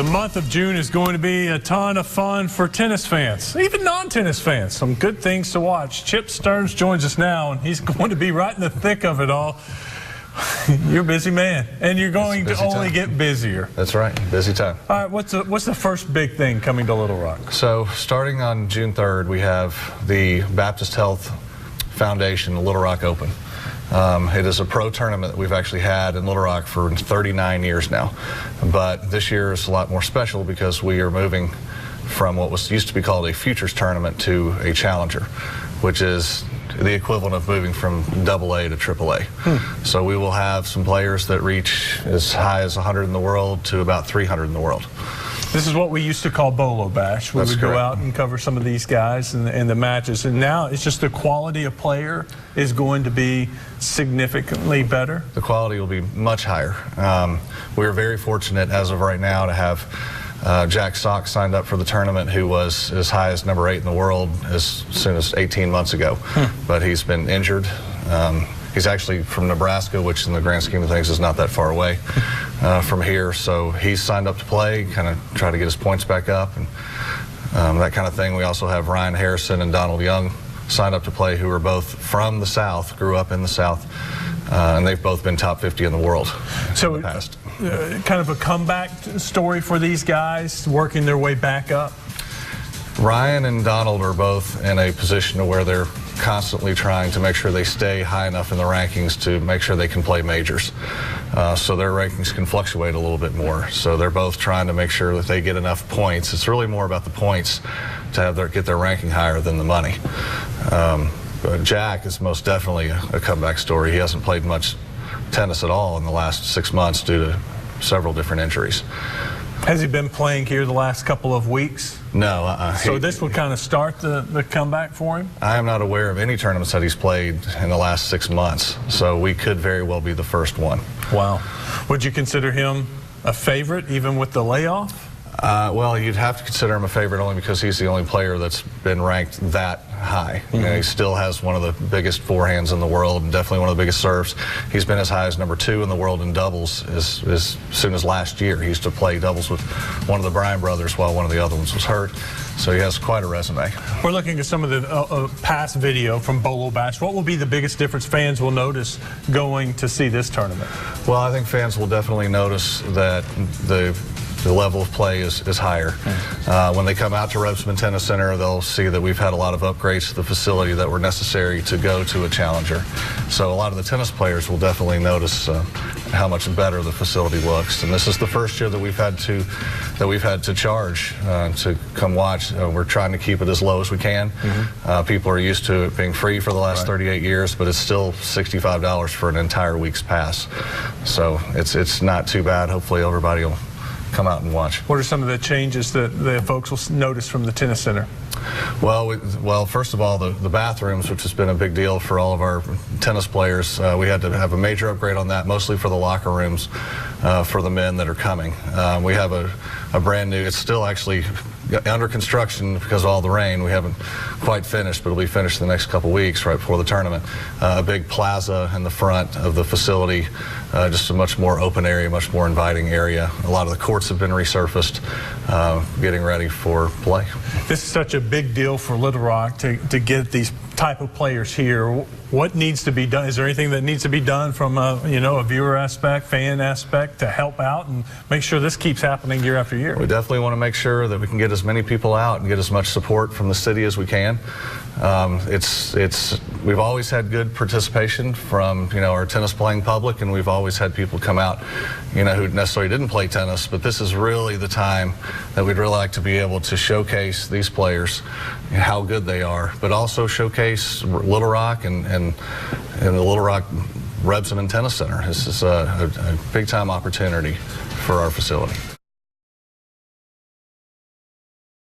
month of June is going to be a ton of fun for tennis fans, even non-tennis fans. Some good things to watch. Chip Stearns joins us now, and he's going to be right in the thick of it all. You're a busy man, and you're going to only get busier. That's right, busy time. All right, what's the first big thing coming to Little Rock? So starting on June 3rd, we have the Baptist Health Foundation Little Rock Open. It is a pro tournament that we've actually had in Little Rock for 39 years now. But this year is a lot more special because we are moving from what used to be called a futures tournament to a challenger, which is the equivalent of moving from AA to AAA. So we will have some players that reach as high as 100 in the world to about 300 in the world. This is what we used to call Bolo Bash. We would go out and cover some of these guys and the matches. And now it's just the quality of player is going to be significantly better. The quality will be much higher. We are very fortunate as of right now to have Jack Sock signed up for the tournament, who was as high as number 8 in the world as soon as 18 months ago. But he's been injured. He's actually from Nebraska, which in the grand scheme of things is not that far away from here. So he's signed up to play, kind of try to get his points back up and that kind of thing. We also have Ryan Harrison and Donald Young signed up to play, who are both from the South, grew up in the South, and they've both been top 50 in the world in the past. Kind of a comeback story for these guys, working their way back up? Ryan and Donald are both in a position to where they're constantly trying to make sure they stay high enough in the rankings to make sure they can play majors. So their rankings can fluctuate a little bit more. So they're both trying to make sure that they get enough points. It's really more about the points to have get their ranking higher than the money. But Jack is most definitely a comeback story. He hasn't played much tennis at all in the last 6 months due to several different injuries. Has he been playing here the last couple of weeks? No. So this would kind of start the comeback for him? I am not aware of any tournaments that he's played in the last 6 months, so we could very well be the first one. Wow. Would you consider him a favorite even with the layoff? Well, you'd have to consider him a favorite only because he's the only player that's been ranked that high. You know, he still has one of the biggest forehands in the world and definitely one of the biggest serves. He's been as high as number 2 in the world in doubles as soon as last year. He used to play doubles with one of the Bryan brothers while one of the other ones was hurt. So he has quite a resume. We're looking at some of the past video from Bolo Bash. What will be the biggest difference fans will notice going to see this tournament? Well, I think fans will definitely notice that the level of play is higher. When they come out to Rebsamen Tennis Center, they'll see that we've had a lot of upgrades to the facility that were necessary to go to a challenger. So a lot of the tennis players will definitely notice how much better the facility looks. And this is the first year that we've had to charge to come watch. We're trying to keep it as low as we can. People are used to it being free for the last 38 years, but it's still $65 for an entire week's pass. So it's not too bad. Hopefully everybody will come out and watch. What are some of the changes that the folks will notice from the tennis center? Well, first of all, the bathrooms, which has been a big deal for all of our tennis players. We had to have a major upgrade on that, mostly for the locker rooms for the men that are coming. We have a brand new, it's still actually under construction because of all the rain. We haven't quite finished, but it'll be finished in the next couple weeks right before the tournament. A big plaza in the front of the facility, just a much more open area, much more inviting area. A lot of the courts have been resurfaced, getting ready for play. This is such a big deal for Little Rock to get these type of players here. What needs to be done? Is there anything that needs to be done from a viewer aspect, fan aspect, to help out and make sure this keeps happening year after year? We definitely want to make sure that we can get as many people out and get as much support from the city as we can. We've always had good participation from our tennis playing public, and we've always had people come out who necessarily didn't play tennis, but this is really the time that we'd really like to be able to showcase these players, how good they are, but also showcase Little Rock and the Little Rock Rebsamen Tennis Center. This is a big time opportunity for our facility.